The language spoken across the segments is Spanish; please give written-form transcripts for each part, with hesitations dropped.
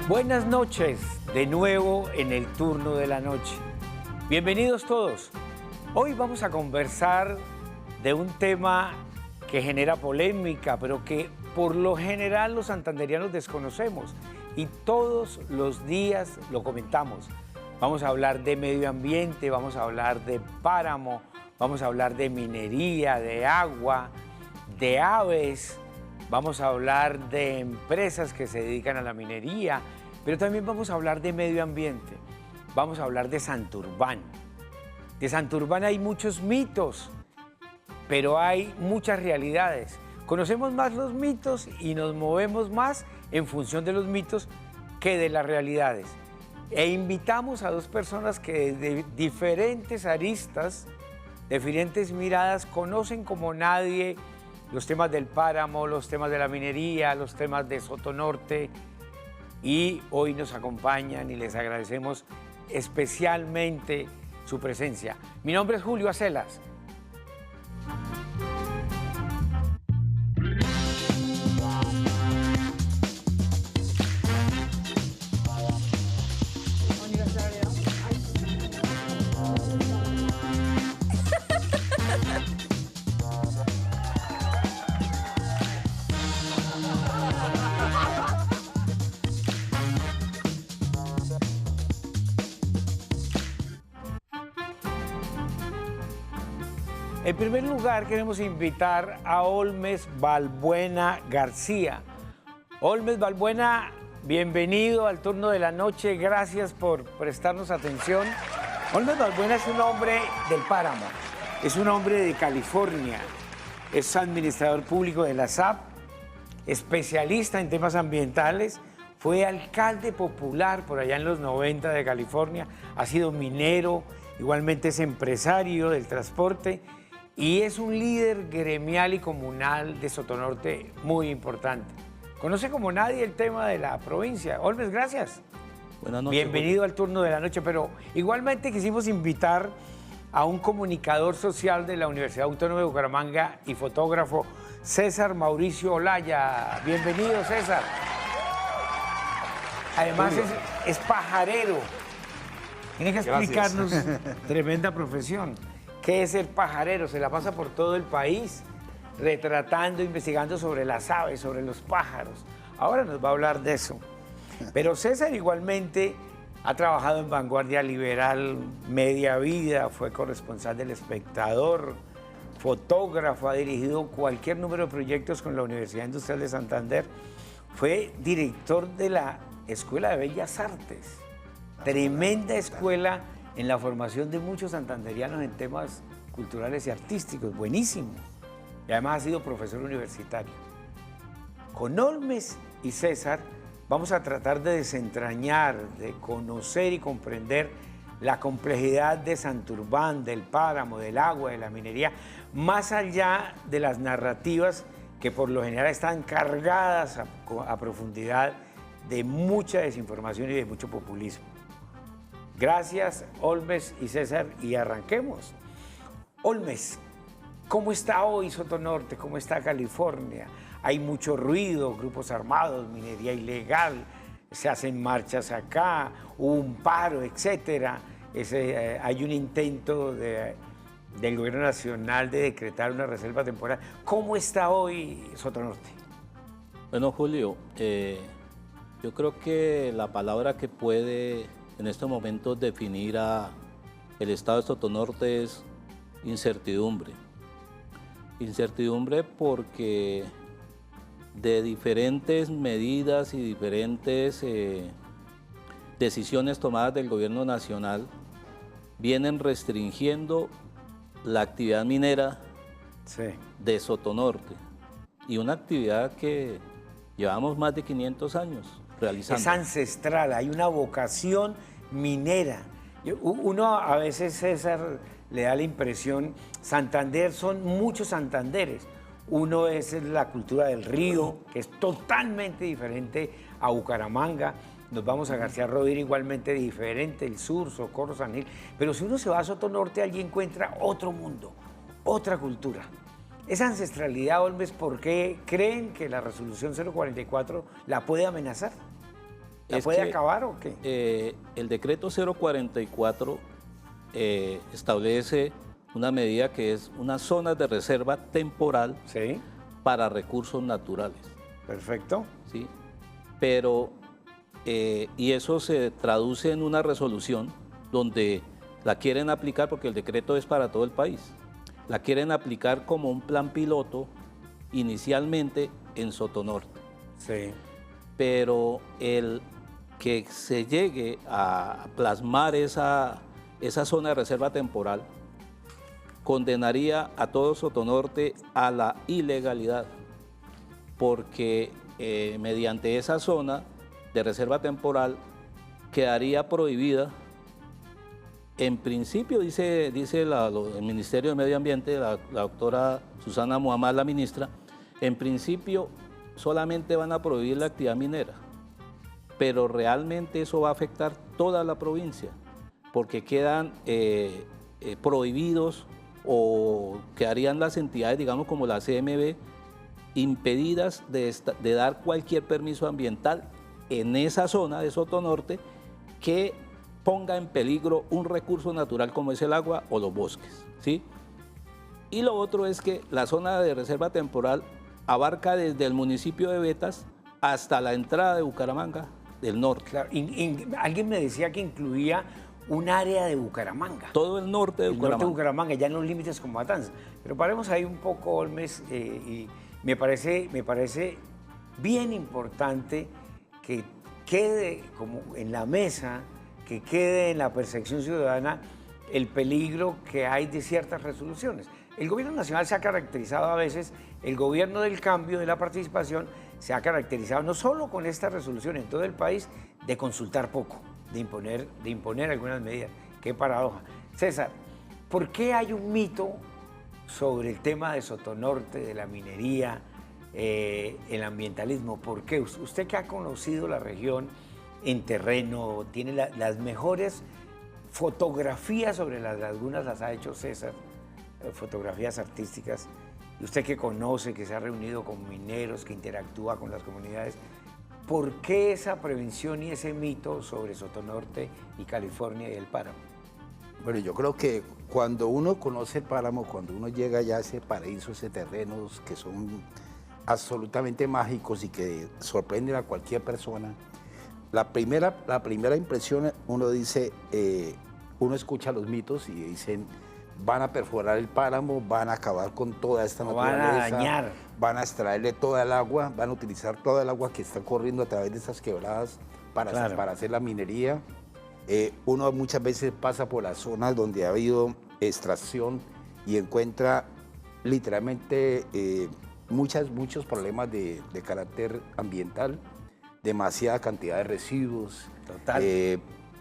Buenas noches, de nuevo en el turno de la noche. Bienvenidos todos. Hoy vamos a conversar de un tema que genera polémica, pero que por lo general los santandereanos desconocemos y todos los días lo comentamos. Vamos a hablar de medio ambiente, vamos a hablar de páramo, vamos a hablar de minería, de agua, de aves, vamos a hablar de empresas que se dedican a la minería, pero también vamos a hablar de medio ambiente, vamos a hablar de Santurbán. De Santurbán hay muchos mitos, pero hay muchas realidades. Conocemos más los mitos y nos movemos más en función de los mitos que de las realidades. E invitamos a dos personas que de diferentes aristas, de diferentes miradas, conocen como nadie los temas del páramo, los temas de la minería, los temas de Sotonorte, y hoy nos acompañan y les agradecemos especialmente su presencia. Mi nombre es Julio Acelas. En primer lugar, queremos invitar a Olmes Balbuena García. Olmes Balbuena, bienvenido al turno de la noche. Gracias por prestarnos atención. Olmes Balbuena es un hombre del páramo, es un hombre de California, es administrador público de la SAP, especialista en temas ambientales, fue alcalde popular por allá en los 90 de California, ha sido minero, igualmente es empresario del transporte, y es un líder gremial y comunal de Sotonorte muy importante. Conoce como nadie el tema de la provincia. Olmes, gracias. Buenas noches. Bienvenido al turno de la noche, pero igualmente quisimos invitar a un comunicador social de la Universidad Autónoma de Bucaramanga y fotógrafo, César Mauricio Olaya. Bienvenido, César. Además es pajarero. Tiene que explicarnos, tremenda profesión. ¿Qué es ser pajarero? Se la pasa por todo el país, retratando, investigando sobre las aves, sobre los pájaros. Ahora nos va a hablar de eso. Pero César igualmente ha trabajado en Vanguardia Liberal media vida, fue corresponsal del Espectador, fotógrafo, ha dirigido cualquier número de proyectos con la Universidad Industrial de Santander, fue director de la Escuela de Bellas Artes, tremenda escuela en la formación de muchos santanderianos en temas culturales y artísticos, buenísimo. Y además ha sido profesor universitario. Con Olmes y César vamos a tratar de desentrañar, de conocer y comprender la complejidad de Santurbán, del páramo, del agua, de la minería, más allá de las narrativas que por lo general están cargadas a profundidad de mucha desinformación y de mucho populismo. Gracias, Olmes y César, y arranquemos. Olmes, ¿cómo está hoy Sotonorte? ¿Cómo está California? Hay mucho ruido, grupos armados, minería ilegal, se hacen marchas acá, hubo un paro, etcétera. Hay un intento del gobierno nacional de decretar una reserva temporal. ¿Cómo está hoy Sotonorte? Bueno, Julio, yo creo que la palabra que puede en estos momentos definir el estado de Sotonorte es incertidumbre. Incertidumbre porque de diferentes medidas y diferentes decisiones tomadas del gobierno nacional vienen restringiendo la actividad minera de Sotonorte, y una actividad que llevamos más de 500 años realizando. Es ancestral, hay una vocación minera. Uno a veces, César, le da la impresión, Santander son muchos Santanderes. Uno es la cultura del río, que es totalmente diferente a Bucaramanga. Nos vamos a García Rovira, igualmente diferente, el sur, Socorro, San Gil. Pero si uno se va a Sotonorte, allí encuentra otro mundo, otra cultura. Esa ancestralidad, Olmes, ¿por qué creen que la resolución 044 la puede amenazar? ¿La puede acabar o qué? El decreto 044 establece una medida que es una zona de reserva temporal para recursos naturales. Perfecto. ¿Sí? Pero, y eso se traduce en una resolución donde la quieren aplicar, porque el decreto es para todo el país, la quieren aplicar como un plan piloto inicialmente en Sotonorte. Sí. Pero el que se llegue a plasmar esa zona de reserva temporal condenaría a todo Sotonorte a la ilegalidad, porque mediante esa zona de reserva temporal quedaría prohibida, en principio, dice el Ministerio de Medio Ambiente, la doctora Susana Muhammad, la ministra, en principio solamente van a prohibir la actividad minera, pero realmente eso va a afectar toda la provincia, porque quedan prohibidos o quedarían las entidades, digamos, como la CMB, impedidas de dar cualquier permiso ambiental en esa zona de Sotonorte que ponga en peligro un recurso natural como es el agua o los bosques, ¿sí? Y lo otro es que la zona de reserva temporal abarca desde el municipio de Betas hasta la entrada de Bucaramanga del norte. Claro, alguien me decía que incluía un área de Bucaramanga. Todo el norte de Bucaramanga. El norte de Bucaramanga, ya en los límites con Matanzas. Pero paremos ahí un poco, Olmes, y me parece bien importante que quede como en la mesa, que quede en la percepción ciudadana el peligro que hay de ciertas resoluciones. El gobierno nacional se ha caracterizado a veces, el gobierno del cambio, de la participación, se ha caracterizado no solo con esta resolución en todo el país, de consultar poco, de imponer algunas medidas. Qué paradoja. César, ¿por qué hay un mito sobre el tema de Sotonorte, de la minería, el ambientalismo? ¿Por qué? Usted que ha conocido la región en terreno, tiene las mejores fotografías sobre las lagunas, las ha hecho César, fotografías artísticas, y usted que conoce, que se ha reunido con mineros, que interactúa con las comunidades, ¿por qué esa prevención y ese mito sobre Sotonorte y California y el páramo? Bueno, yo creo que cuando uno conoce el páramo, cuando uno llega ya a ese paraíso, ese terrenos que son absolutamente mágicos y que sorprenden a cualquier persona, la primera impresión, uno dice, uno escucha los mitos y dicen, van a perforar el páramo, van a acabar con toda esta naturaleza, van a dañar, van a extraerle toda el agua, van a utilizar toda el agua que está corriendo a través de estas quebradas para hacer la minería. Uno muchas veces pasa por las zonas donde ha habido extracción y encuentra literalmente muchos problemas de carácter ambiental, demasiada cantidad de residuos,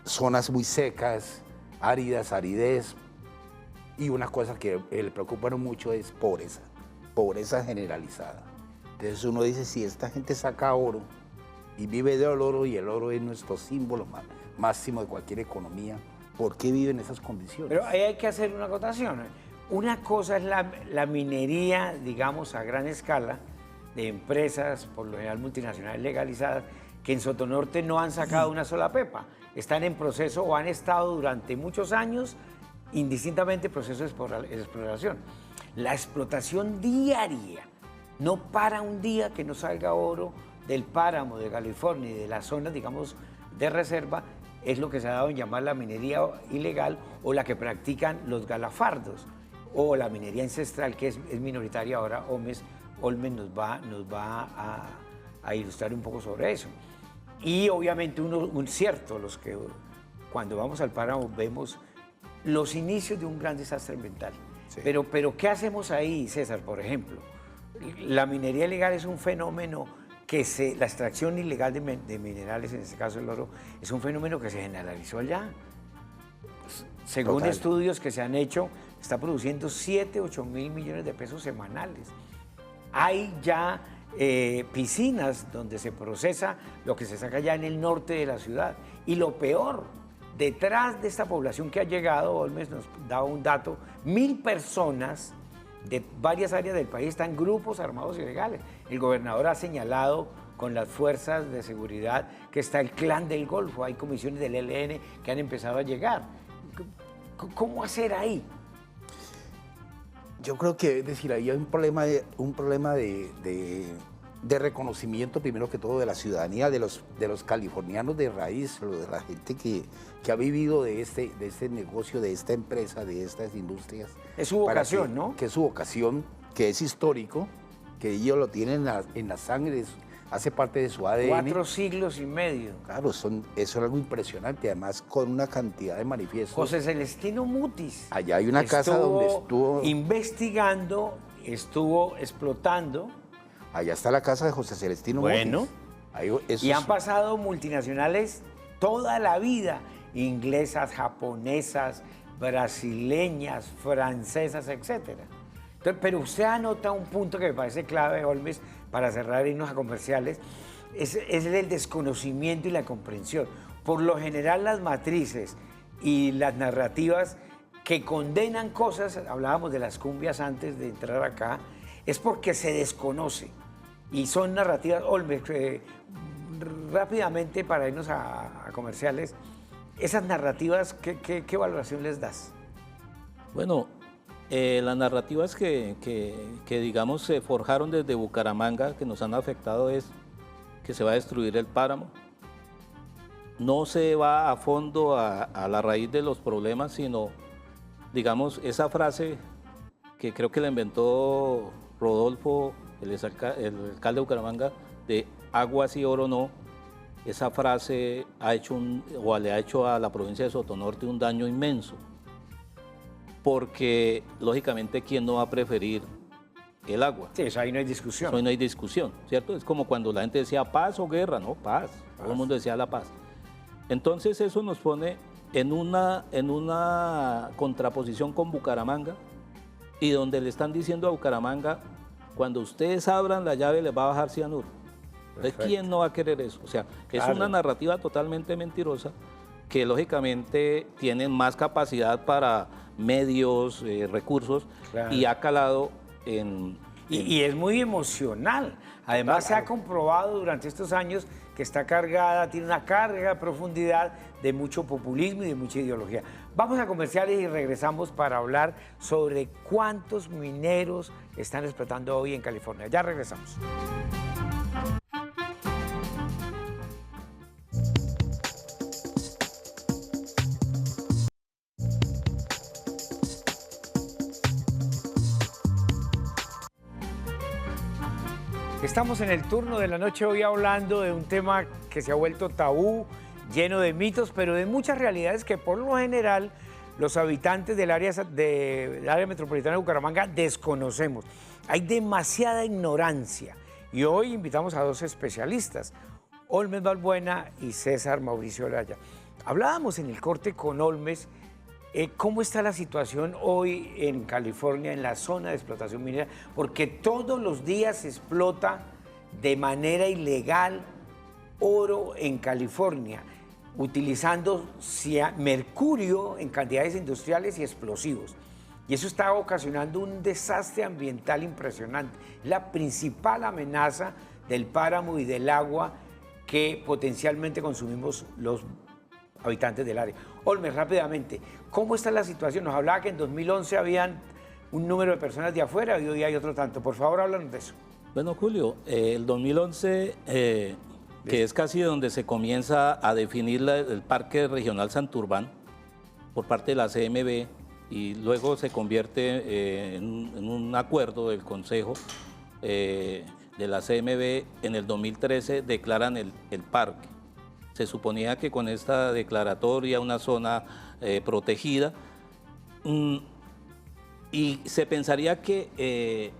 zonas muy secas, áridas, aridez, y una cosa que le preocupa mucho es pobreza generalizada. Entonces uno dice, si esta gente saca oro y vive del oro, y el oro es nuestro símbolo máximo de cualquier economía, ¿por qué viven en esas condiciones? Pero ahí hay que hacer una acotación. Una cosa es la minería, digamos, a gran escala, de empresas, por lo general multinacionales legalizadas, que en Sotonorte no han sacado una sola pepa. Están en proceso o han estado durante muchos años, indistintamente, proceso de exploración. La explotación diaria, no para un día que no salga oro del páramo de California y de las zonas, digamos, de reserva, es lo que se ha dado en llamar la minería ilegal o la que practican los galafardos, o la minería ancestral, que es minoritaria ahora. Olmes nos va a ilustrar un poco sobre eso. Y obviamente los que cuando vamos al páramo vemos los inicios de un gran desastre ambiental. Sí. Pero ¿qué hacemos ahí, César? Por ejemplo, la minería ilegal es un fenómeno la extracción ilegal de minerales, en este caso el oro, es un fenómeno que se generalizó allá. Según estudios que se han hecho, está produciendo 7, 8 mil millones de pesos semanales. Hay ya piscinas donde se procesa lo que se saca allá en el norte de la ciudad. Y lo peor, detrás de esta población que ha llegado, Olmes nos daba un dato, 1.000 personas de varias áreas del país están grupos armados ilegales. El gobernador ha señalado con las fuerzas de seguridad, que está el Clan del Golfo, hay comisiones del ELN que han empezado a llegar. ¿Cómo hacer ahí? Yo creo que, es decir, ahí hay un problema de reconocimiento, primero que todo, de la ciudadanía, de los californianos de raíz, de la gente que ha vivido de este negocio, de esta empresa, de estas industrias. Es su vocación, ¿no? Que es su vocación, que es histórico, que ellos lo tienen en la sangre, hace parte de su ADN. 4 siglos y medio. Claro, eso es algo impresionante, además con una cantidad de manifiestos. José Celestino Mutis. Allá hay una casa donde estuvo investigando, estuvo explotando. Allá está la casa de José Celestino Bueno, Mutis. Y han pasado multinacionales toda la vida, inglesas, japonesas, brasileñas, francesas, etc. Pero usted anota un punto que me parece clave, Holmes, para cerrar e irnos a comerciales, es el desconocimiento y la comprensión. Por lo general, las matrices y las narrativas que condenan cosas, hablábamos de las cumbias antes de entrar acá, es porque se desconoce. Y son narrativas, Holmes, rápidamente para irnos a comerciales, esas narrativas, ¿qué valoración les das? Bueno, las narrativas que digamos se forjaron desde Bucaramanga, que nos han afectado, es que se va a destruir el páramo. No se va a fondo a la raíz de los problemas, sino, digamos, esa frase que creo que la inventó Rodolfo, el alcalde de Bucaramanga, de agua sí, oro no. Esa frase le ha hecho a la provincia de Sotonorte un daño inmenso. Porque, lógicamente, ¿quién no va a preferir el agua? Sí, eso ahí no hay discusión. Eso ahí no hay discusión, ¿cierto? Es como cuando la gente decía paz o guerra, ¿no? Paz. Todo el mundo decía la paz. Entonces, eso nos pone en una contraposición con Bucaramanga, y donde le están diciendo a Bucaramanga, cuando ustedes abran la llave les va a bajar cianuro. Entonces, ¿quién no va a querer eso? O sea, claro, es una narrativa totalmente mentirosa, que lógicamente tienen más capacidad para medios, recursos, claro, y ha calado y es muy emocional. Además, se ha comprobado durante estos años que está cargada, tiene una carga de profundidad de mucho populismo y de mucha ideología. Vamos a comerciales y regresamos para hablar sobre cuántos mineros están explotando hoy en California. Ya regresamos. Estamos en el turno de la noche hoy hablando de un tema que se ha vuelto tabú, lleno de mitos, pero de muchas realidades que por lo general los habitantes del área metropolitana de Bucaramanga desconocemos. Hay demasiada ignorancia y hoy invitamos a 2 especialistas, Holmes Balbuena y César Mauricio Olaya. Hablábamos en el corte con Holmes cómo está la situación hoy en California, en la zona de explotación minera, porque todos los días se explota de manera ilegal oro en California, utilizando mercurio en cantidades industriales y explosivos. Y eso está ocasionando un desastre ambiental impresionante. La principal amenaza del páramo y del agua que potencialmente consumimos los habitantes del área. Holmes, rápidamente, ¿cómo está la situación? Nos hablaba que en 2011 habían un número de personas de afuera y hoy hay otro tanto. Por favor, háblanos de eso. Bueno, Julio, el 2011, que es casi donde se comienza a definir el Parque Regional Santurbán por parte de la CMB, y luego se convierte en un acuerdo del Consejo de la CMB. En el 2013 declaran el parque. Se suponía que con esta declaratoria, una zona protegida, y se pensaría que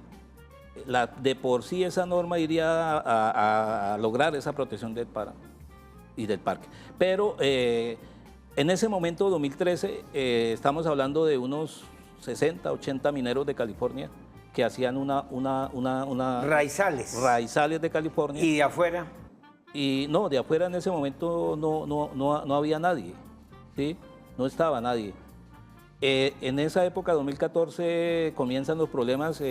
de por sí esa norma iría a lograr esa protección del páramo y del parque. Pero en ese momento, 2013, estamos hablando de unos 60, 80 mineros de California que hacían raizales de California. ¿Y de afuera? Y no, de afuera en ese momento no había nadie, ¿sí? No estaba nadie. En esa época, 2014, comienzan los problemas.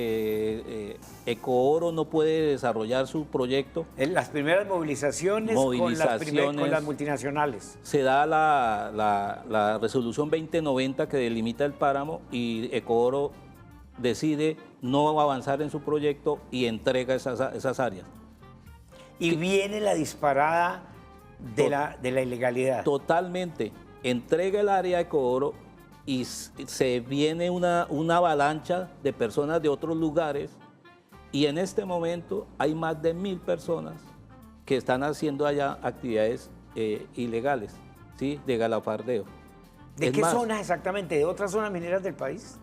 Ecooro no puede desarrollar su proyecto. En las primeras movilizaciones con las multinacionales. Se da la resolución 2090 que delimita el páramo y Ecooro decide no avanzar en su proyecto y entrega esas áreas. Y viene la disparada de la ilegalidad. Totalmente. Entrega el área a Ecooro y se viene una avalancha de personas de otros lugares y en este momento hay más de 1000 personas que están haciendo allá actividades ilegales, ¿sí? De galafardeo. ¿De qué zonas exactamente? ¿De otras zonas mineras del país?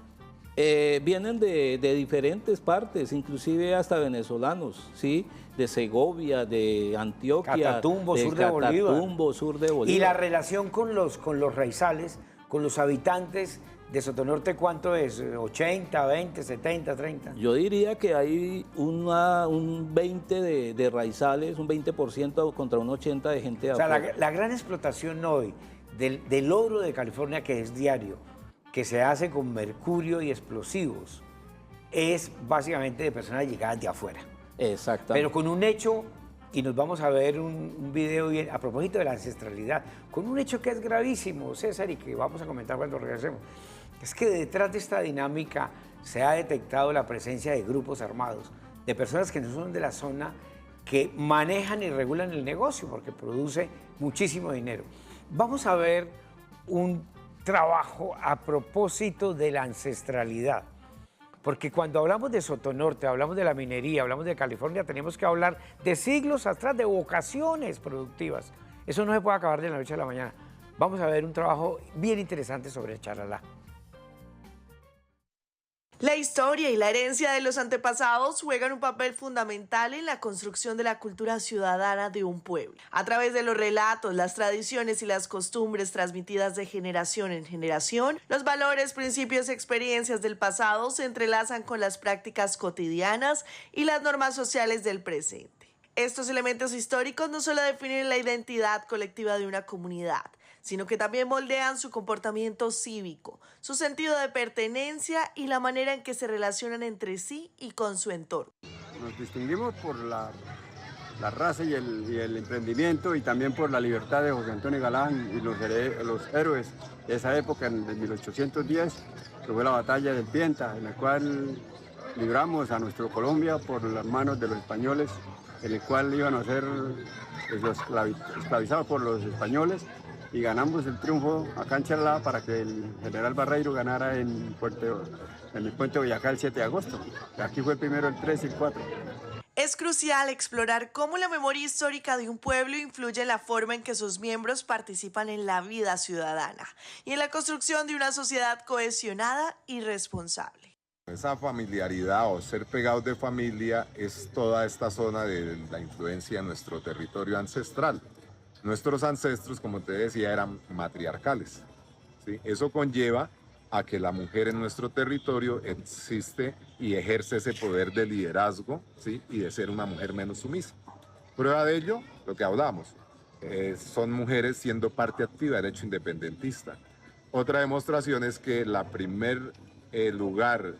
Vienen de diferentes partes, inclusive hasta venezolanos, ¿sí? De Segovia, de Antioquia, Catatumbo, sur de Bolívar. ¿Y la relación con los raizales, con los habitantes de Sotonorte, cuánto es? ¿80, 20, 70, 30? Yo diría que hay un 20 de raizales, un 20% contra un 80 de gente de afuera. O sea, la gran explotación hoy del oro de California, que es diario, que se hace con mercurio y explosivos, es básicamente de personas llegadas de afuera. Exactamente. Pero con un hecho, y nos vamos a ver un video a propósito de la ancestralidad, con un hecho que es gravísimo, César, y que vamos a comentar cuando regresemos. Es que detrás de esta dinámica se ha detectado la presencia de grupos armados, de personas que no son de la zona, que manejan y regulan el negocio porque produce muchísimo dinero. Vamos a ver un trabajo a propósito de la ancestralidad. Porque cuando hablamos de Sotonorte, hablamos de la minería, hablamos de California, tenemos que hablar de siglos atrás, de vocaciones productivas. Eso no se puede acabar de la noche a la mañana. Vamos a ver un trabajo bien interesante sobre el charalá. La historia y la herencia de los antepasados juegan un papel fundamental en la construcción de la cultura ciudadana de un pueblo. A través de los relatos, las tradiciones y las costumbres transmitidas de generación en generación, los valores, principios y experiencias del pasado se entrelazan con las prácticas cotidianas y las normas sociales del presente. Estos elementos históricos no solo definen la identidad colectiva de una comunidad, sino que también moldean su comportamiento cívico, su sentido de pertenencia y la manera en que se relacionan entre sí y con su entorno. Nos distinguimos por la raza y el emprendimiento y también por la libertad de José Antonio Galán y los héroes de esa época, en 1810, que fue la batalla del Pienta, en la cual libramos a nuestro Colombia por las manos de los españoles, en el cual iban a ser esclavizados por los españoles, y ganamos el triunfo acá en Charalá para que el general Barreiro ganara en el puente Boyacá el 7 de agosto. Aquí fue primero el 3 y el 4. Es crucial explorar cómo la memoria histórica de un pueblo influye en la forma en que sus miembros participan en la vida ciudadana y en la construcción de una sociedad cohesionada y responsable. Esa familiaridad o ser pegados de familia es toda esta zona de la influencia de nuestro territorio ancestral. Nuestros ancestros, como te decía, eran matriarcales, ¿sí? Eso conlleva a que la mujer en nuestro territorio existe y ejerce ese poder de liderazgo, ¿sí? Y de ser una mujer menos sumisa. Prueba de ello, lo que hablamos, son mujeres siendo parte activa del hecho independentista. Otra demostración es que la primer lugar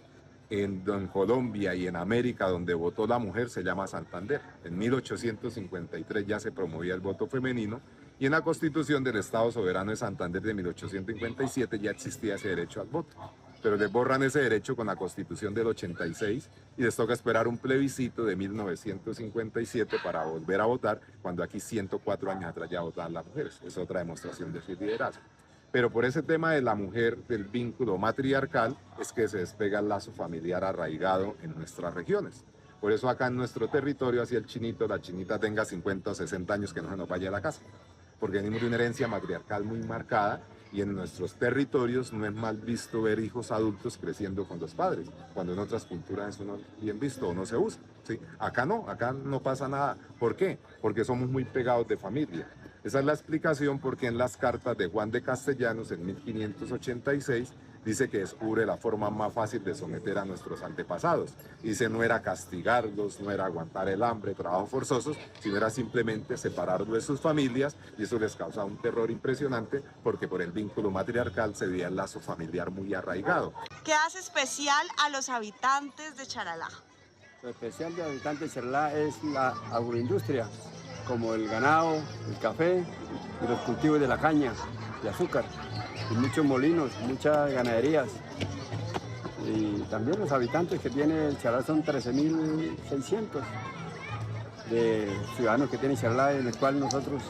en Colombia y en América donde votó la mujer se llama Santander. En 1853 ya se promovía el voto femenino y en la Constitución del Estado Soberano de Santander de 1857 ya existía ese derecho al voto. Pero les borran ese derecho con la Constitución del 86 y les toca esperar un plebiscito de 1957 para volver a votar, cuando aquí 104 años atrás ya votaban las mujeres. Es otra demostración de su liderazgo. Pero por ese tema de la mujer, del vínculo matriarcal, es que se despega el lazo familiar arraigado en nuestras regiones. Por eso acá en nuestro territorio, así el chinito, la chinita tenga 50 o 60 años, que no se nos vaya a la casa. Porque venimos de una herencia matriarcal muy marcada y en nuestros territorios no es mal visto ver hijos adultos creciendo con los padres, cuando en otras culturas eso no es bien visto o no se usa, ¿sí? Acá no pasa nada. ¿Por qué? Porque somos muy pegados de familia. Esa es la explicación porque en las cartas de Juan de Castellanos en 1586 dice que descubre la forma más fácil de someter a nuestros antepasados. Dice, no era castigarlos, no era aguantar el hambre, trabajos forzosos, sino era simplemente separarlos de sus familias, y eso les causaba un terror impresionante porque por el vínculo matriarcal se veía el lazo familiar muy arraigado. ¿Qué hace especial a los habitantes de Charalá? Lo especial de habitantes de Charalá es la agroindustria, como el ganado, el café y los cultivos de la caña de azúcar, y muchos molinos, muchas ganaderías. Y también los habitantes que tiene Charalá son 13.600 de ciudadanos que tiene Charalá, en el cual nosotros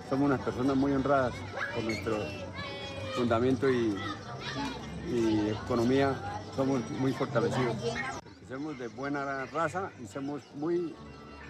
somos unas personas muy honradas por nuestro fundamento y economía, somos muy fortalecidos. Somos de buena raza y somos muy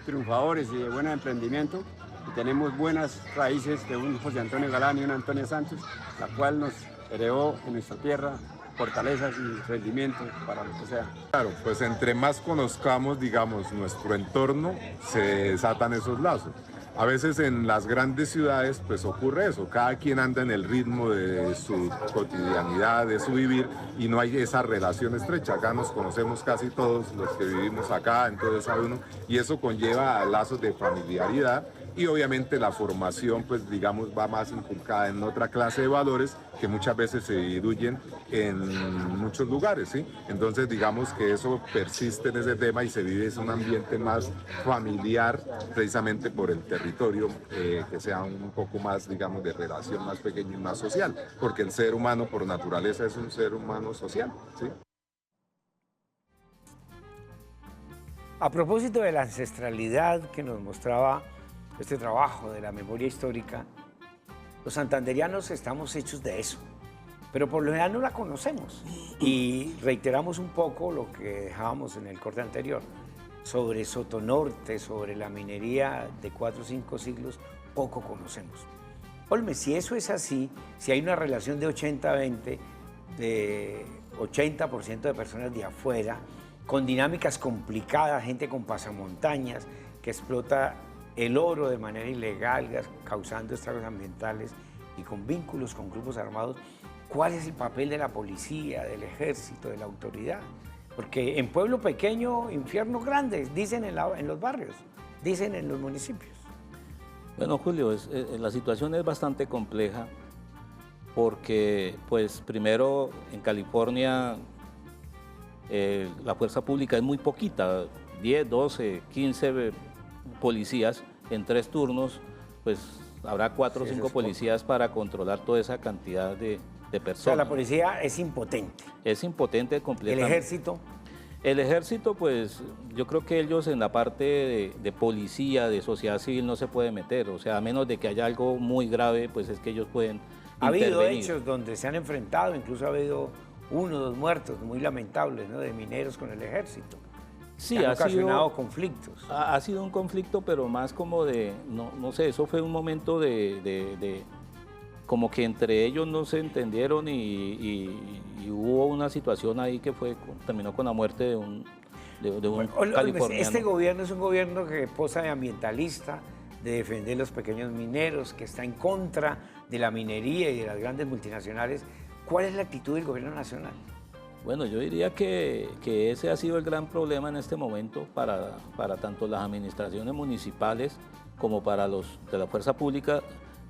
triunfadores y de buen emprendimiento, y tenemos buenas raíces de un José Antonio Galán y un Antonio Santos, la cual nos heredó en nuestra tierra fortalezas y rendimientos para lo que sea. Claro, pues entre más conozcamos, digamos, nuestro entorno, se desatan esos lazos. A veces en las grandes ciudades pues ocurre eso, cada quien anda en el ritmo de su cotidianidad, de su vivir, y no hay esa relación estrecha. Acá nos conocemos casi todos los que vivimos acá, entonces sabe uno, y eso conlleva lazos de familiaridad, y obviamente la formación pues digamos va más inculcada en otra clase de valores que muchas veces se diluyen en muchos lugares, ¿sí? Entonces digamos que eso persiste en ese tema y se vive en un ambiente más familiar precisamente por el territorio, que sea un poco más, digamos, de relación más pequeña y más social, porque el ser humano por naturaleza es un ser humano social, ¿sí? A propósito de la ancestralidad que nos mostraba este trabajo de la memoria histórica, los santanderianos estamos hechos de eso, pero por lo general no la conocemos. Y reiteramos un poco lo que dejábamos en el corte anterior, sobre Sotonorte, sobre la minería de 4 o 5 siglos, poco conocemos. Olme, si eso es así, si hay una relación de 80-20, de 80% de personas de afuera, con dinámicas complicadas, gente con pasamontañas, que explota el oro de manera ilegal, causando estragos ambientales y con vínculos con grupos armados, ¿cuál es el papel de la policía, del ejército, de la autoridad? Porque en pueblo pequeño, infierno grande, dicen en los barrios, dicen en los municipios. Bueno, Julio, la situación es bastante compleja porque, pues, primero, en California la fuerza pública es muy poquita, 10, 12, 15 policías en 3 turnos, pues habrá 4 o 5 policías para controlar toda esa cantidad de personas. O sea, la policía es impotente. Es impotente completamente. ¿El ejército? El ejército, pues yo creo que ellos en la parte de policía, de sociedad civil no se puede meter, o sea, a menos de que haya algo muy grave, pues es que ellos pueden intervenir. Ha habido hechos donde se han enfrentado, incluso ha habido 1 o 2 muertos muy lamentables, ¿no?, de mineros con el ejército. Sí, han ha ocasionado sido conflictos. Ha sido un conflicto, pero más como de, no sé, eso fue un momento de como que entre ellos no se entendieron y hubo una situación ahí que terminó con la muerte de un californiano. Este gobierno es un gobierno que posa de ambientalista, de defender los pequeños mineros, que está en contra de la minería y de las grandes multinacionales. ¿Cuál es la actitud del gobierno nacional? Bueno, yo diría que ese ha sido el gran problema en este momento para tanto las administraciones municipales como para los de la fuerza pública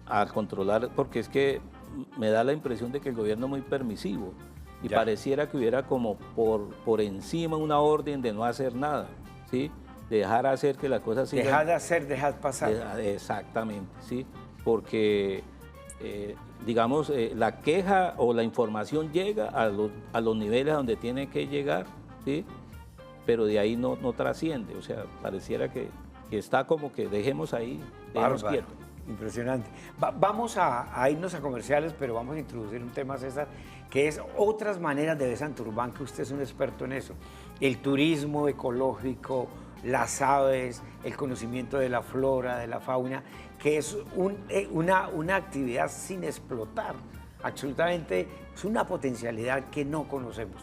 al controlar, porque es que me da la impresión de que el gobierno es muy permisivo y pareciera que hubiera como por encima una orden de no hacer nada, ¿sí? De dejar hacer que las cosas sigan. Dejar de hacer, dejar pasar. Exactamente, ¿sí? Porque digamos, la queja o la información llega a los niveles donde tiene que llegar, ¿sí? Pero de ahí no trasciende, o sea, pareciera que está como que dejemos ahí, dejemos quieto. Impresionante. Vamos a irnos a comerciales, pero vamos a introducir un tema, César, que es otras maneras de ver Santurbán, que usted es un experto en eso. El turismo ecológico, las aves, el conocimiento de la flora, de la fauna, que es una actividad sin explotar. Absolutamente, es una potencialidad que no conocemos.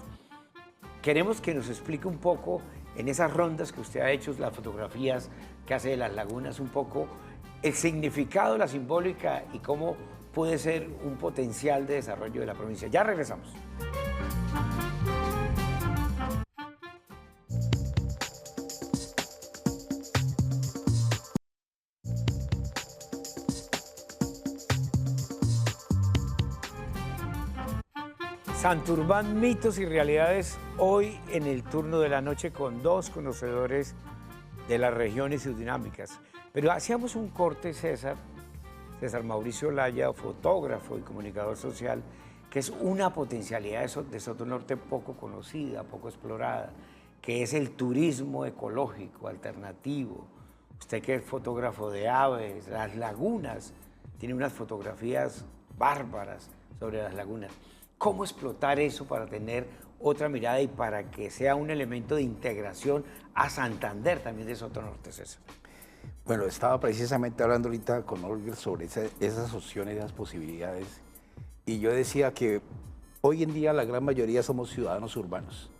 Queremos que nos explique un poco, en esas rondas que usted ha hecho, las fotografías que hace de las lagunas, un poco el significado, la simbólica y cómo puede ser un potencial de desarrollo de la provincia. Ya regresamos. Santurbán, mitos y realidades, hoy en el turno de la noche con dos conocedores de las regiones y sus dinámicas. Pero hacíamos un corte, César Mauricio Olaya, fotógrafo y comunicador social, que es una potencialidad de Sotonorte poco conocida, poco explorada, que es el turismo ecológico, alternativo. Usted que es fotógrafo de aves, las lagunas, tiene unas fotografías bárbaras sobre las lagunas. ¿Cómo explotar eso para tener otra mirada y para que sea un elemento de integración a Santander también de Sotonorte, César? Bueno, estaba precisamente hablando ahorita con Olga sobre esas opciones, esas posibilidades, y yo decía que hoy en día la gran mayoría somos ciudadanos urbanos.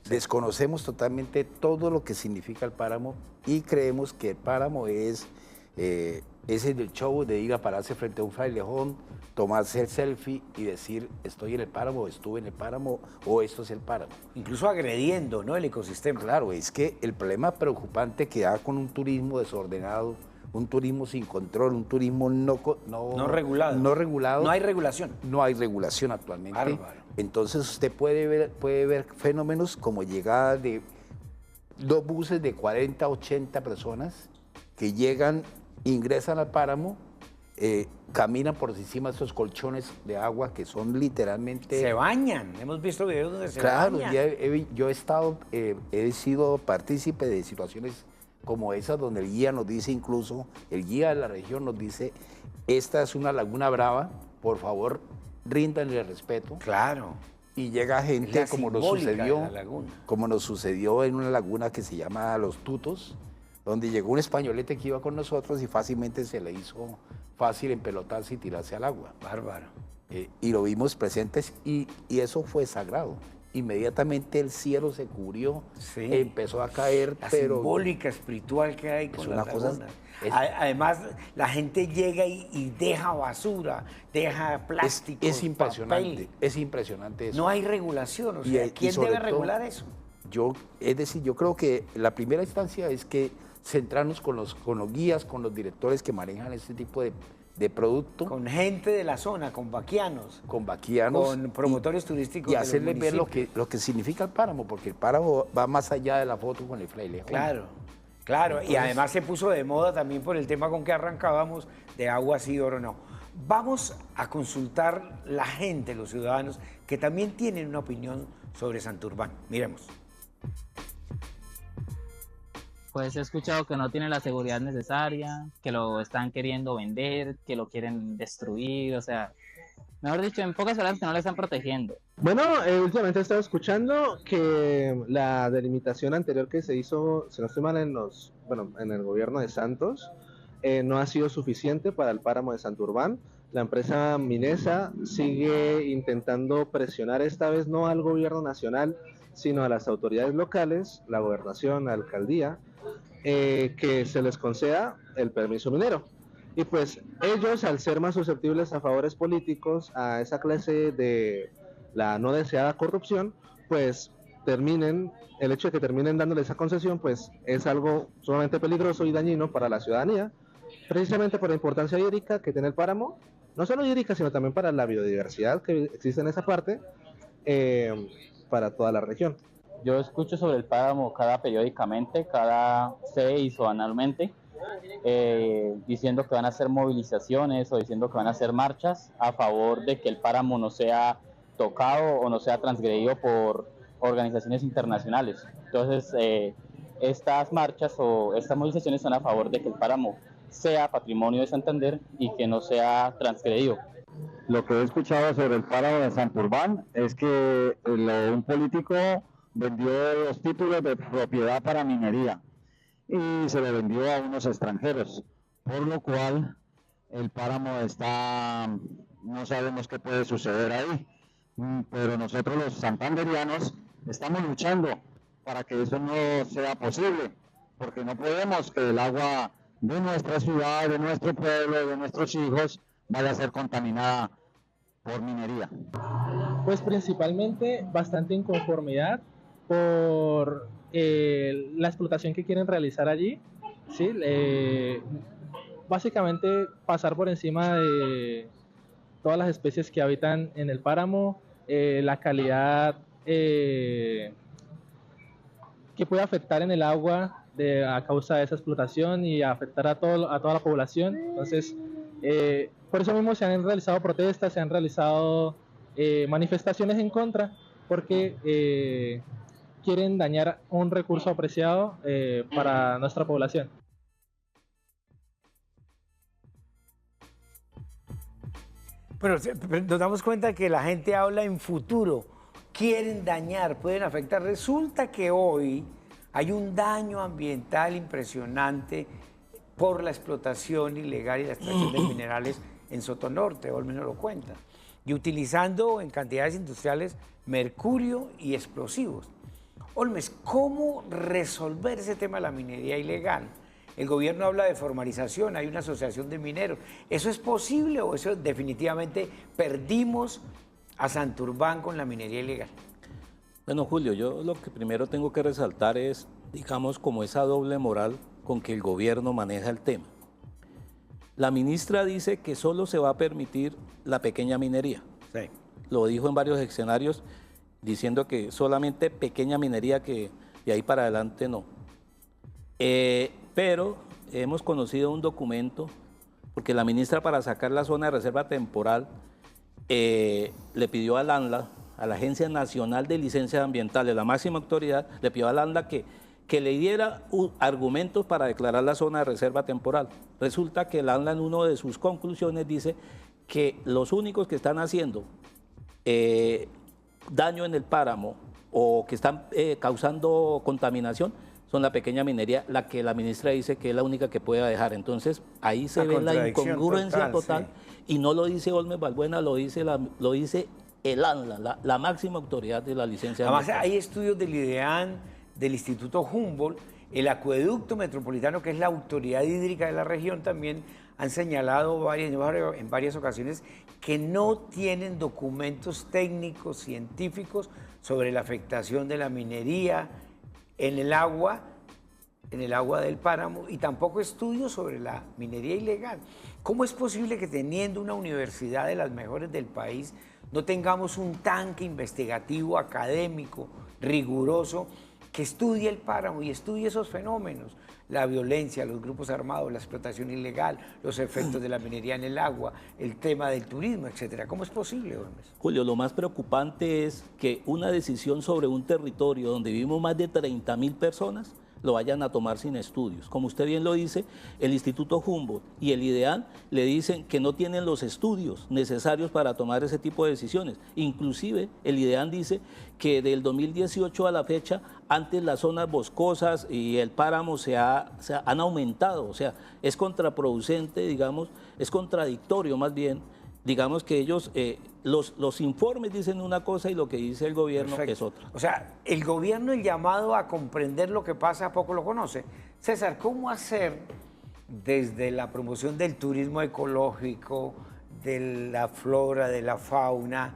Sí. Desconocemos totalmente todo lo que significa el páramo y creemos que el páramo es el show de ir a pararse frente a un frailejón, tomarse el selfie y decir estoy en el páramo, estuve en el páramo o esto es el páramo. Incluso agrediendo, ¿no?, el ecosistema. Claro, es que el problema preocupante que da con un turismo desordenado, un turismo sin control, un turismo no regulado. No hay regulación. No hay regulación actualmente. Bárbaro. Entonces usted puede ver fenómenos como llegada de 2 buses de 40, 80 personas que llegan, ingresan al páramo, caminan por encima de esos colchones de agua que son literalmente... Se bañan, hemos visto videos donde se bañan. Claro, yo he sido partícipe de situaciones como esas donde el guía nos dice, incluso el guía de la región nos dice, esta es una laguna brava, por favor, ríndanle respeto. Claro. Y llega gente como nos sucedió en una laguna que se llama Los Tutos, donde llegó un españolete que iba con nosotros y fácilmente se le hizo fácil empelotarse y tirarse al agua. Bárbaro. Y lo vimos presentes y eso fue sagrado. Inmediatamente el cielo se cubrió, sí, empezó a caer, la simbólica espiritual que hay con las lagunas. Además, la gente llega y deja basura, deja plástico. Es impresionante, papel. Es impresionante eso. No hay regulación, o sea, ¿quién debe regular eso? Yo creo que la primera instancia es que centrarnos con los guías, con los directores que manejan este tipo de producto. Con gente de la zona, con vaquianos. Con vaquianos. Con promotores turísticos. Y hacerles ver lo que significa el páramo, porque el páramo va más allá de la foto con el frailejón. Claro, claro. Entonces, y además se puso de moda también por el tema con que arrancábamos, de agua sí, oro no. Vamos a consultar la gente, los ciudadanos, que también tienen una opinión sobre Santurbán. Miremos. Pues he escuchado que no tiene la seguridad necesaria, que lo están queriendo vender, que lo quieren destruir, o sea, mejor dicho, en pocas palabras, que no le están protegiendo. Bueno, últimamente he estado escuchando que la delimitación anterior que se hizo, si no estoy mal, en el gobierno de Santos, no ha sido suficiente para el páramo de Santurbán. La empresa Minesa sigue intentando presionar, esta vez no al gobierno nacional, sino a las autoridades locales, la gobernación, la alcaldía, que se les conceda el permiso minero. Y pues ellos, al ser más susceptibles a favores políticos, a esa clase de la no deseada corrupción, pues el hecho de que terminen dándole esa concesión, pues es algo sumamente peligroso y dañino para la ciudadanía, precisamente por la importancia hídrica que tiene el páramo, no solo hídrica, sino también para la biodiversidad que existe en esa parte, para toda la región. Yo escucho sobre el páramo periódicamente, cada 6 o anualmente, diciendo que van a hacer movilizaciones o diciendo que van a hacer marchas a favor de que el páramo no sea tocado o no sea transgredido por organizaciones internacionales. Entonces, estas marchas o estas movilizaciones son a favor de que el páramo sea patrimonio de Santander y que no sea transgredido. Lo que he escuchado sobre el páramo de Santurbán es que un político vendió los títulos de propiedad para minería y se lo vendió a unos extranjeros, por lo cual el páramo no sabemos qué puede suceder ahí, pero nosotros los santanderianos estamos luchando para que eso no sea posible, porque no podemos que el agua de nuestra ciudad, de nuestro pueblo, de nuestros hijos, vaya a ser contaminada por minería? Pues principalmente bastante inconformidad por la explotación que quieren realizar allí, ¿sí? Básicamente pasar por encima de todas las especies que habitan en el páramo, la calidad que puede afectar en el agua a causa de esa explotación y afectar a toda la población. Entonces, por eso mismo se han realizado protestas, se han realizado manifestaciones en contra, porque quieren dañar un recurso apreciado para nuestra población. Pero nos damos cuenta que la gente habla en futuro, quieren dañar, pueden afectar. Resulta que hoy hay un daño ambiental impresionante por la explotación ilegal y la extracción de minerales en Sotonorte, Olmes nos lo cuenta, y utilizando en cantidades industriales mercurio y explosivos. Olmes, ¿cómo resolver ese tema de la minería ilegal? El gobierno habla de formalización, hay una asociación de mineros. ¿Eso es posible o eso definitivamente perdimos a Santurbán con la minería ilegal? Bueno, Julio, yo lo que primero tengo que resaltar es, digamos, como esa doble moral con que el gobierno maneja el tema. La ministra dice que solo se va a permitir la pequeña minería. Sí. Lo dijo en varios escenarios diciendo que solamente pequeña minería, que de ahí para adelante no. Pero hemos conocido un documento, porque la ministra, para sacar la zona de reserva temporal, le pidió al ANLA, a la Agencia Nacional de Licencias Ambientales, la máxima autoridad, le pidió al ANLA que le diera argumentos para declarar la zona de reserva temporal. Resulta que el ANLA en una de sus conclusiones dice que los únicos que están haciendo daño en el páramo o que están causando contaminación son la pequeña minería, la que la ministra dice que es la única que puede dejar. Entonces, ahí se ve la incongruencia total, sí. Y no lo dice Olmes Balbuena, lo dice el ANLA, la máxima autoridad de la licencia. Además, hay estudios del IDEAN, del Instituto Humboldt, el Acueducto Metropolitano, que es la autoridad hídrica de la región, también han señalado en varias ocasiones que no tienen documentos técnicos, científicos, sobre la afectación de la minería en el agua del páramo, y tampoco estudios sobre la minería ilegal. ¿Cómo es posible que teniendo una universidad de las mejores del país no tengamos un tanque investigativo, académico, riguroso, que estudie el páramo y estudie esos fenómenos? La violencia, los grupos armados, la explotación ilegal, los efectos de la minería en el agua, el tema del turismo, etcétera. ¿Cómo es posible, Olmes? Julio, lo más preocupante es que una decisión sobre un territorio donde vivimos más de 30.000 personas lo vayan a tomar sin estudios. Como usted bien lo dice, el Instituto Humboldt y el IDEAN le dicen que no tienen los estudios necesarios para tomar ese tipo de decisiones. Inclusive el IDEAN dice que del 2018 a la fecha, antes las zonas boscosas y el páramo han aumentado. O sea, es contraproducente, digamos, es contradictorio más bien. Digamos que ellos, los informes dicen una cosa y lo que dice el gobierno es otra. O sea, el gobierno, el llamado a comprender lo que pasa, poco lo conoce. César, ¿cómo hacer desde la promoción del turismo ecológico, de la flora, de la fauna,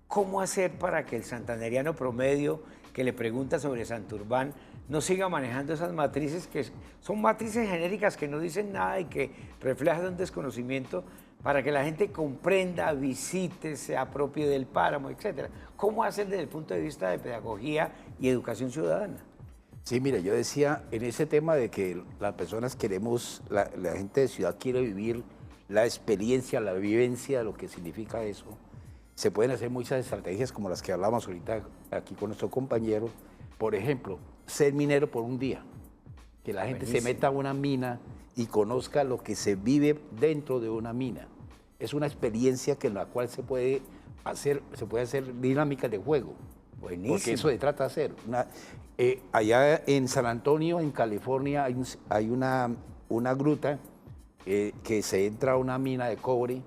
cómo hacer para que el santandereano promedio que le pregunta sobre Santurbán no siga manejando esas matrices que son matrices genéricas que no dicen nada y que reflejan un desconocimiento, para que la gente comprenda, visite, se apropie del páramo, etcétera? ¿Cómo hacer desde el punto de vista de pedagogía y educación ciudadana? Sí, mira, yo decía en ese tema de que las personas queremos, la gente de ciudad quiere vivir la experiencia, la vivencia de lo que significa eso. Se pueden hacer muchas estrategias como las que hablamos ahorita aquí con nuestro compañero. Por ejemplo, ser minero por un día, que la gente se meta a una mina y conozca lo que se vive dentro de una mina. Es una experiencia en la cual se puede hacer dinámicas de juego. Buenísimo. Porque eso se trata de hacer. Allá en San Antonio, en California, hay una gruta que se entra a una mina de cobre,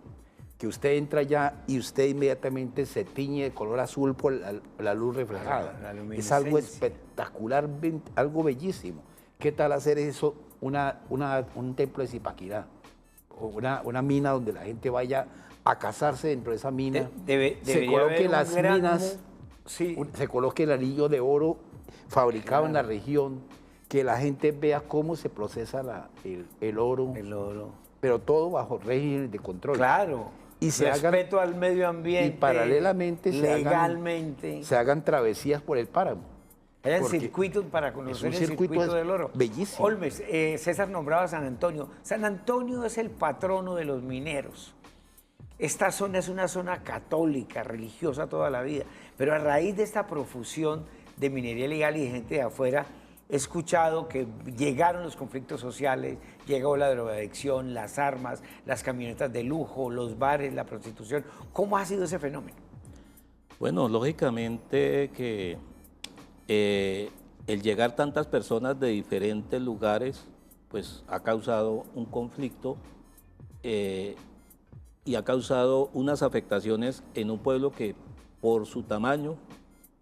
que usted entra allá y usted inmediatamente se tiñe de color azul por la luz reflejada. Es algo espectacular, algo bellísimo. ¿Qué tal hacer eso? Un templo de Zipaquirá una mina donde la gente vaya a casarse dentro de esa mina, se debería coloque haber las un gran minas, sí. se coloque el anillo de oro fabricado en la región, que la gente vea cómo se procesa el oro. El oro. Pero todo bajo régimen de control. Claro. Y se respeto al medio ambiente. Y paralelamente legalmente. se hagan travesías por el páramo. Hay circuitos para conocer el circuito del oro. Bellísimo. Olmes, César nombraba a San Antonio. San Antonio es el patrono de los mineros. Esta zona es una zona católica, religiosa toda la vida. Pero a raíz de esta profusión de minería ilegal y de gente de afuera, he escuchado que llegaron los conflictos sociales, llegó la drogadicción, las armas, las camionetas de lujo, los bares, la prostitución. ¿Cómo ha sido ese fenómeno? Bueno, lógicamente que el llegar tantas personas de diferentes lugares, pues ha causado un conflicto y ha causado unas afectaciones en un pueblo que por su tamaño,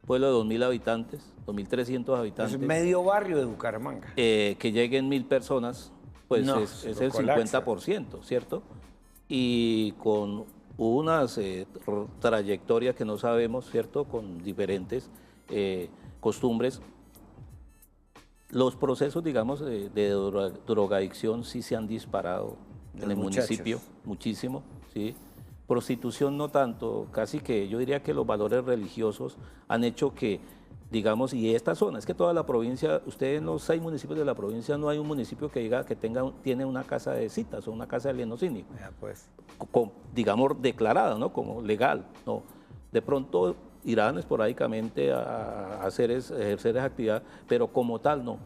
pueblo de 2.000 habitantes, 2.300 habitantes. Es medio barrio de Bucaramanga. Que lleguen 1.000 personas, pues no, es el 50%, ¿cierto? Y con unas trayectorias que no sabemos, ¿cierto? Con diferentes costumbres. Los procesos, digamos, de drogadicción sí se han disparado en el municipio, muchísimo, ¿sí? Prostitución no tanto, casi que yo diría que los valores religiosos han hecho que, digamos, y esta zona, es que toda la provincia, ustedes en los 6 municipios de la provincia no hay un municipio que diga que tiene una casa de citas o una casa de lenocinio, pues. digamos, declarada, ¿no? Como legal, ¿no? De pronto irán esporádicamente a ejercer esa actividad, pero como tal no.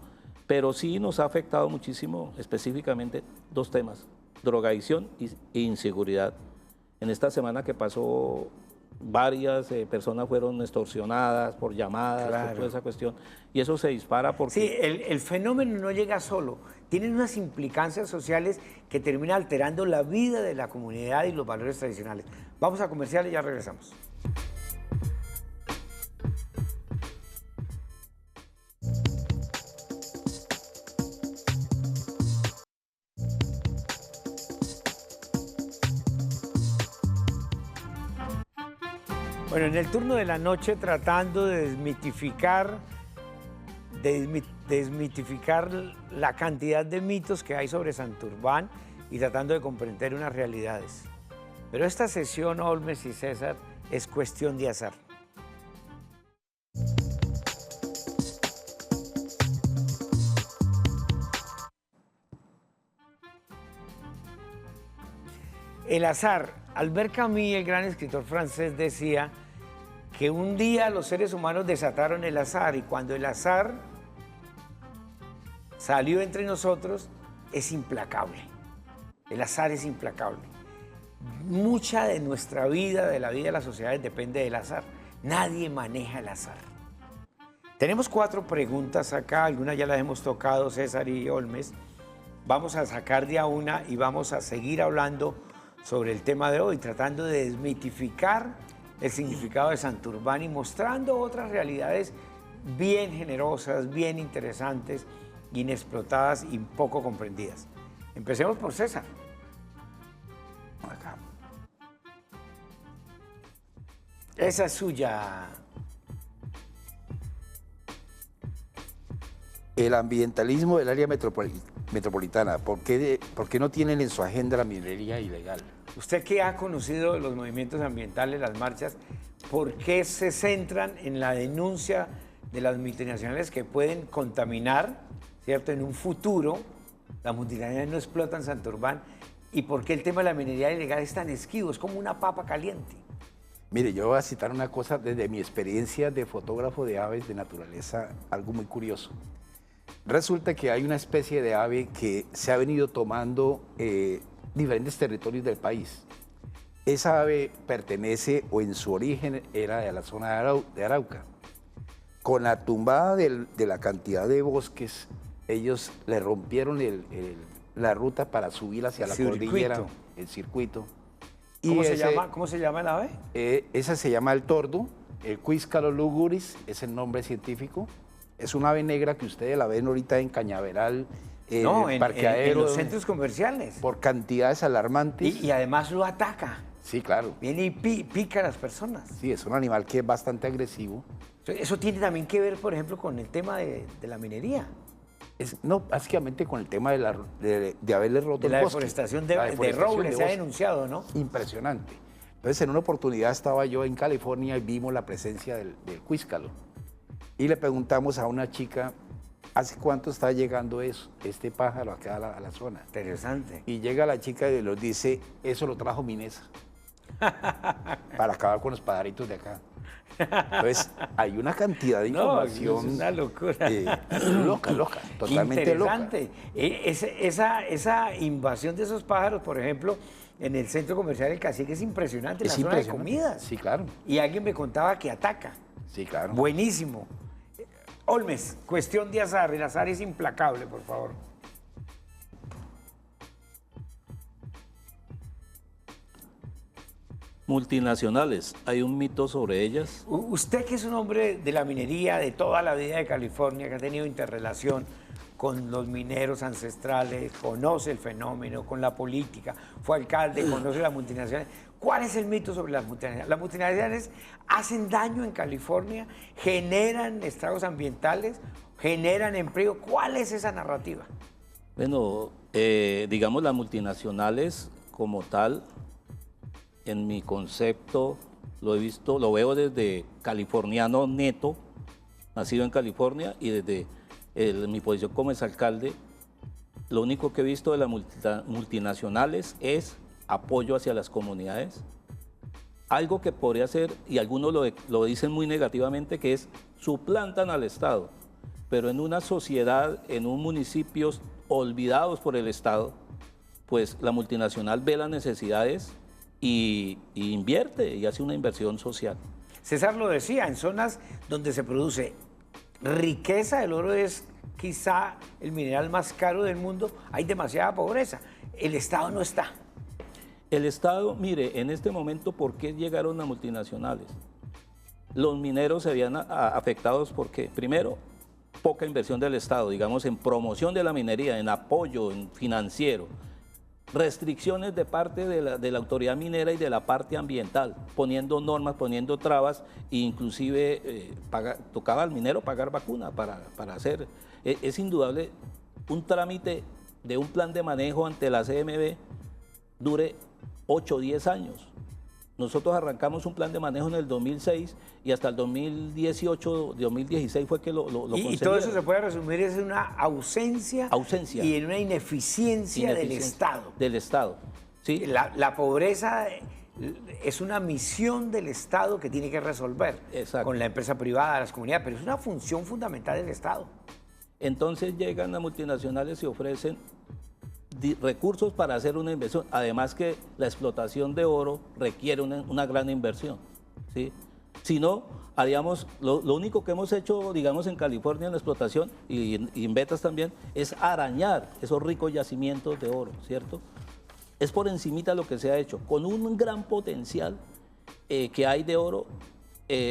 Pero sí nos ha afectado muchísimo, específicamente, 2 temas, drogadicción e inseguridad. En esta semana que pasó, varias personas fueron extorsionadas por llamadas, por toda esa cuestión, y eso se dispara porque... Sí, el fenómeno no llega solo, tiene unas implicancias sociales que terminan alterando la vida de la comunidad y los valores tradicionales. Vamos a comerciales y ya regresamos. Bueno, en el turno de la noche tratando de desmitificar la cantidad de mitos que hay sobre Santurbán y tratando de comprender unas realidades. Pero esta sesión, Olmes y César, es cuestión de azar. El azar. Albert Camus, el gran escritor francés, decía que un día los seres humanos desataron el azar y cuando el azar salió entre nosotros es implacable. El azar es implacable. Mucha de nuestra vida, de la vida de las sociedades, depende del azar. Nadie maneja el azar. Tenemos 4 preguntas acá, algunas ya las hemos tocado César y Olmes. Vamos a sacar de a una y vamos a seguir hablando sobre el tema de hoy, tratando de desmitificar el significado de Santurbán y mostrando otras realidades bien generosas, bien interesantes, inexplotadas y poco comprendidas. Empecemos por César. Acá. Esa es suya. El ambientalismo del área metropolitana, ¿por qué no tienen en su agenda la minería ilegal? Usted que ha conocido los movimientos ambientales, las marchas, ¿por qué se centran en la denuncia de las multinacionales que pueden contaminar, ¿cierto? En un futuro, las multinacionales no explotan Santurbán, y por qué el tema de la minería ilegal es tan esquivo, es como una papa caliente? Mire, yo voy a citar una cosa desde mi experiencia de fotógrafo de aves de naturaleza, algo muy curioso. Resulta que hay una especie de ave que se ha venido tomando diferentes territorios del país. Esa ave pertenece, o en su origen era de la zona de Arauca. Con la tumbada de la cantidad de bosques, ellos le rompieron la ruta para subir hacia la cordillera, el circuito. ¿Cómo se llama el ave? Esa se llama el tordo, el Quiscalo luguris, es el nombre científico. Es una ave negra que ustedes la ven ahorita en cañaveral, No, en parqueadero, los centros comerciales. por cantidades alarmantes. Y además lo ataca. Sí, claro. Viene y pica a las personas. Sí, es un animal que es bastante agresivo. Eso tiene también que ver, por ejemplo, con el tema de la minería. No, básicamente con el tema de haberle roto De la el bosque. deforestación La de deforestación robles, de se ha bosque. denunciado, ¿no? Impresionante. Entonces, en una oportunidad estaba yo en California y vimos la presencia del cuíscalo. Y le preguntamos a una chica, ¿hace cuánto está llegando este pájaro acá a la zona? Interesante. Y llega la chica y nos dice, eso lo trajo Minesa. Para acabar con los pajaritos de acá. Entonces, hay una cantidad de información. Es una locura. Loca, totalmente interesante. Esa invasión de esos pájaros, por ejemplo, en el centro comercial del Cacique es impresionante, la zona de comidas. Sí, claro. Y alguien me contaba que ataca. Sí, claro. Buenísimo. Olmes, cuestión de azar. El azar es implacable, por favor. Multinacionales, ¿hay un mito sobre ellas? Usted que es un hombre de la minería de toda la vida de California, que ha tenido interrelación con los mineros ancestrales, conoce el fenómeno, con la política, fue alcalde, conoce las multinacionales. ¿Cuál es el mito sobre las multinacionales? ¿Las multinacionales hacen daño en California? ¿Generan estragos ambientales? ¿Generan empleo? ¿Cuál es esa narrativa? Bueno, digamos las multinacionales como tal, en mi concepto, lo veo desde californiano neto, nacido en California, y desde mi posición como exalcalde, lo único que he visto de las multinacionales es apoyo hacia las comunidades. Algo que podría ser, y algunos lo dicen muy negativamente, que es suplantan al Estado, pero en una sociedad, en un municipio olvidados por el Estado, pues la multinacional ve las necesidades y invierte y hace una inversión social. César lo decía, en zonas donde se produce riqueza, el oro es quizá el mineral más caro del mundo, hay demasiada pobreza. El Estado no está. El Estado, mire, en este momento, ¿por qué llegaron las multinacionales? Los mineros se habían afectados porque, primero, poca inversión del Estado, digamos, en promoción de la minería, en apoyo en financiero. Restricciones de parte de la autoridad minera y de la parte ambiental, poniendo normas, poniendo trabas, e inclusive tocaba al minero pagar vacuna para hacer. Es indudable, un trámite de un plan de manejo ante la CMB dure 8 o 10 años. Nosotros arrancamos un plan de manejo en el 2006 y hasta el 2018, 2016 fue que lo y todo eso se puede resumir es una ausencia y en una ineficiencia del Estado. Del Estado, ¿sí? La pobreza es una misión del Estado que tiene que resolver con la empresa privada, las comunidades, pero es una función fundamental del Estado. Entonces llegan las multinacionales y ofrecen recursos para hacer una inversión, además que la explotación de oro requiere una gran inversión, ¿sí? Si no, haríamos, lo único que hemos hecho, digamos, en California en la explotación y en Betas también, es arañar esos ricos yacimientos de oro, ¿cierto? Es por encimita lo que se ha hecho, con un gran potencial que hay de oro.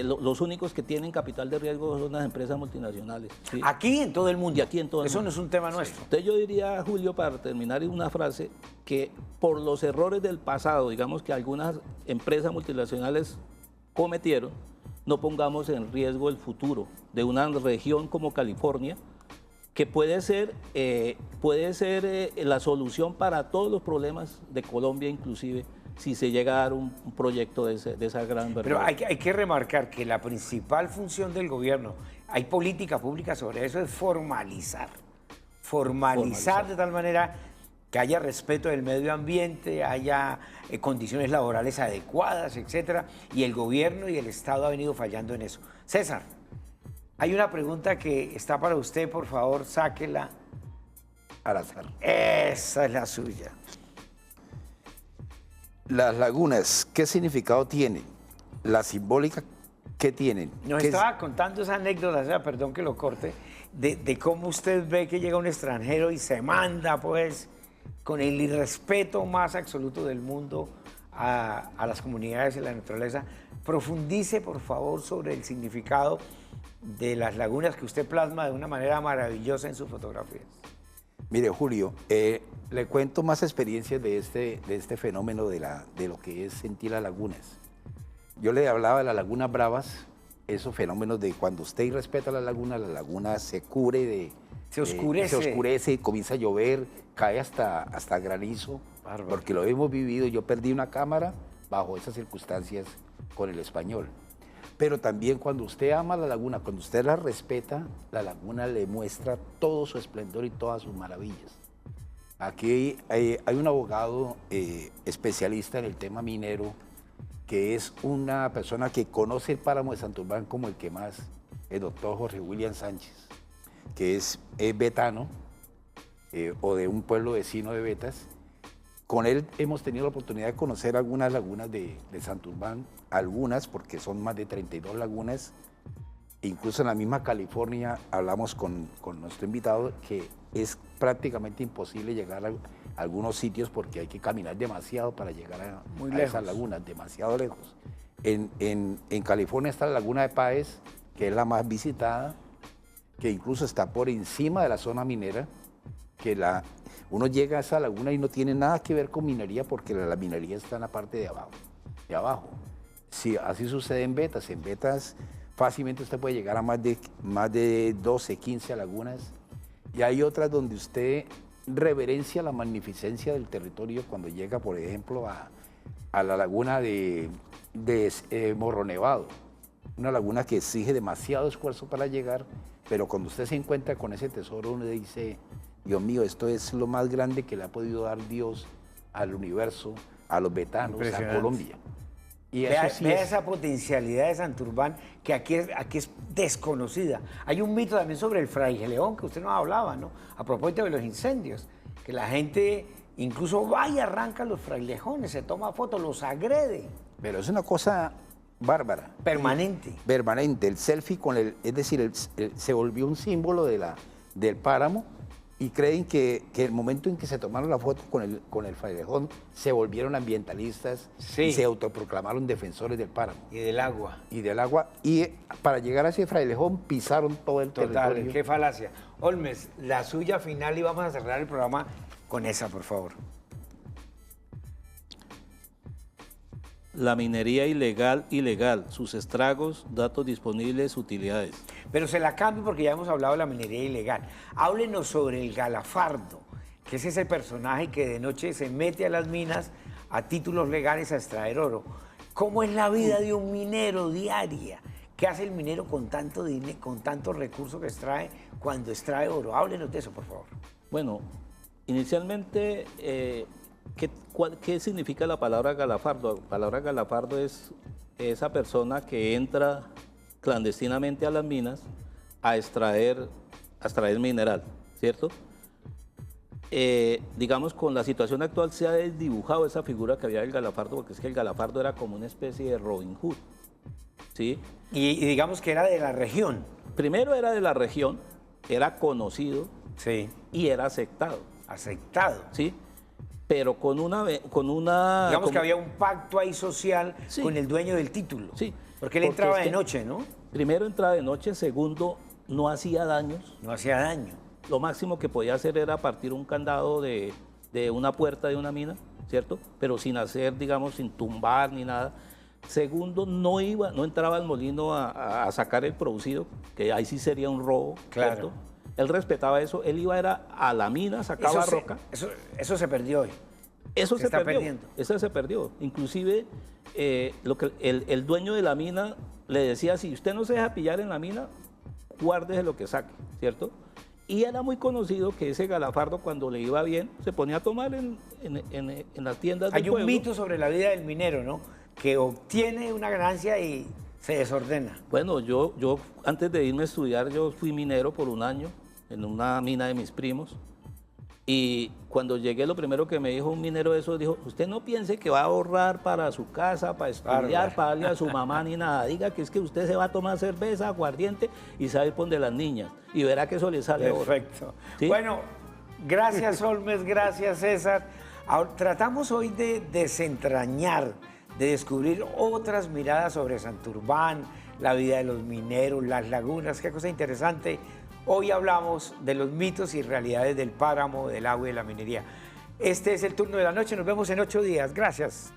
Los únicos que tienen capital de riesgo son las empresas multinacionales. ¿Sí? Aquí en todo el mundo. Y aquí en todo el mundo. Eso no es un tema nuestro. Entonces yo diría, Julio, para terminar una frase, que por los errores del pasado, digamos que algunas empresas multinacionales cometieron, no pongamos en riesgo el futuro de una región como California, que puede ser la solución para todos los problemas de Colombia inclusive, si se llega a dar un proyecto de esa gran verdad. Pero hay que remarcar que la principal función del gobierno, hay política pública sobre eso, es formalizar de tal manera que haya respeto del medio ambiente, haya condiciones laborales adecuadas, etcétera, y el gobierno y el Estado ha venido fallando en eso. César, hay una pregunta que está para usted, por favor, sáquela. Al azar. Esa es la suya. Las lagunas, ¿qué significado tienen? La simbólica, ¿qué tienen? Nos estaba contando esa anécdota, o sea, perdón que lo corte, de cómo usted ve que llega un extranjero y se manda, pues, con el irrespeto más absoluto del mundo a las comunidades y la naturaleza. Profundice, por favor, sobre el significado de las lagunas que usted plasma de una manera maravillosa en sus fotografías. Mire, Julio, le cuento más experiencias de este fenómeno de lo que es sentir las lagunas. Yo le hablaba de las lagunas bravas, esos fenómenos de cuando usted irrespeta la laguna se cubre se oscurece. Se oscurece, comienza a llover, cae hasta granizo, bárbaro. Porque lo hemos vivido. Yo perdí una cámara bajo esas circunstancias con el Español. Pero también cuando usted ama la laguna, cuando usted la respeta, la laguna le muestra todo su esplendor y todas sus maravillas. Aquí hay un abogado especialista en el tema minero, que es una persona que conoce el páramo de Santurbán como el que más, el doctor Jorge William Sánchez, que es betano o de un pueblo vecino de Betas. Con él hemos tenido la oportunidad de conocer algunas lagunas de Santurbán, algunas porque son más de 32 lagunas. Incluso en la misma California hablamos con nuestro invitado que es prácticamente imposible llegar a algunos sitios porque hay que caminar demasiado para llegar a esas lagunas, demasiado lejos. En California está la laguna de Páez, que es la más visitada, que incluso está por encima de la zona minera, que uno llega a esa laguna y no tiene nada que ver con minería porque la minería está en la parte de abajo. Sí, así sucede en Betas. En Betas fácilmente usted puede llegar a más de 12, 15 lagunas, y hay otras donde usted reverencia la magnificencia del territorio cuando llega, por ejemplo, a la laguna de Morro Nevado, una laguna que exige demasiado esfuerzo para llegar, pero cuando usted se encuentra con ese tesoro, uno dice, Dios mío, esto es lo más grande que le ha podido dar Dios al universo, a los betanos, a Colombia. Y vea esa potencialidad de Santurbán, que aquí es desconocida. Hay un mito también sobre el frailejón, que usted nos hablaba, ¿no? A propósito de los incendios, que la gente incluso va y arranca los frailejones, se toma fotos, los agrede. Pero es una cosa bárbara. Permanente. Permanente. El selfie es decir, se volvió un símbolo del páramo, y creen que el momento en que se tomaron la foto con el frailejón se volvieron ambientalistas, sí, y se autoproclamaron defensores del páramo. Y del agua. Y para llegar a ese frailejón pisaron todo el territorio. Total, qué falacia. Olmes, la suya final, y vamos a cerrar el programa con esa, por favor. La minería ilegal, sus estragos, datos disponibles, utilidades. Pero se la cambio porque ya hemos hablado de la minería ilegal. Háblenos sobre el Galafardo, que es ese personaje que de noche se mete a las minas a títulos legales a extraer oro. ¿Cómo es la vida de un minero diaria? ¿Qué hace el minero con tanto dinero, con tantos recursos que extrae cuando extrae oro? Háblenos de eso, por favor. Bueno, inicialmente, ¿qué significa la palabra Galafardo? La palabra Galafardo es esa persona que entra clandestinamente a las minas a extraer mineral, ¿cierto? Digamos, con la situación actual se ha desdibujado esa figura que había del Galafardo, porque es que el Galafardo era como una especie de Robin Hood, ¿sí? Y digamos que era de la región. Primero era de la región, era conocido, sí, y era aceptado. Aceptado. ¿Sí? Pero con una... Digamos que había un pacto ahí social, sí, con el dueño del título. Sí. Porque él entraba de noche, ¿no? Primero entraba de noche, segundo, no hacía daños. No hacía daño. Lo máximo que podía hacer era partir un candado de una puerta de una mina, ¿cierto? Pero sin hacer, digamos, sin tumbar ni nada. Segundo, no entraba al molino a sacar el producido, que ahí sí sería un robo, claro, ¿cierto? Él respetaba eso, él iba a la mina, sacaba roca. Eso se perdió hoy. Eso se perdió. Perdiendo. Eso se perdió. Inclusive, el dueño de la mina le decía, si usted no se deja pillar en la mina, guárdese lo que saque, ¿cierto? Y era muy conocido que ese Galafardo, cuando le iba bien, se ponía a tomar en las tiendas del pueblo. Hay un mito sobre la vida del minero, ¿no? Que obtiene una ganancia y se desordena. Bueno, yo antes de irme a estudiar, yo fui minero por un año en una mina de mis primos. Y cuando llegué, lo primero que me dijo un minero de eso, dijo, usted no piense que va a ahorrar para su casa, para estudiar, para darle a su mamá ni nada. Diga que es que usted se va a tomar cerveza, aguardiente y se va a ir por de las niñas. Y verá que eso le sale oro. Perfecto. ¿Sí? Bueno, gracias Olmes, gracias César. Ahora, tratamos hoy de desentrañar, de descubrir otras miradas sobre Santurbán, la vida de los mineros, las lagunas, qué cosa interesante. Hoy hablamos de los mitos y realidades del páramo, del agua y de la minería. Este es el turno de la noche. Nos vemos en 8 días. Gracias.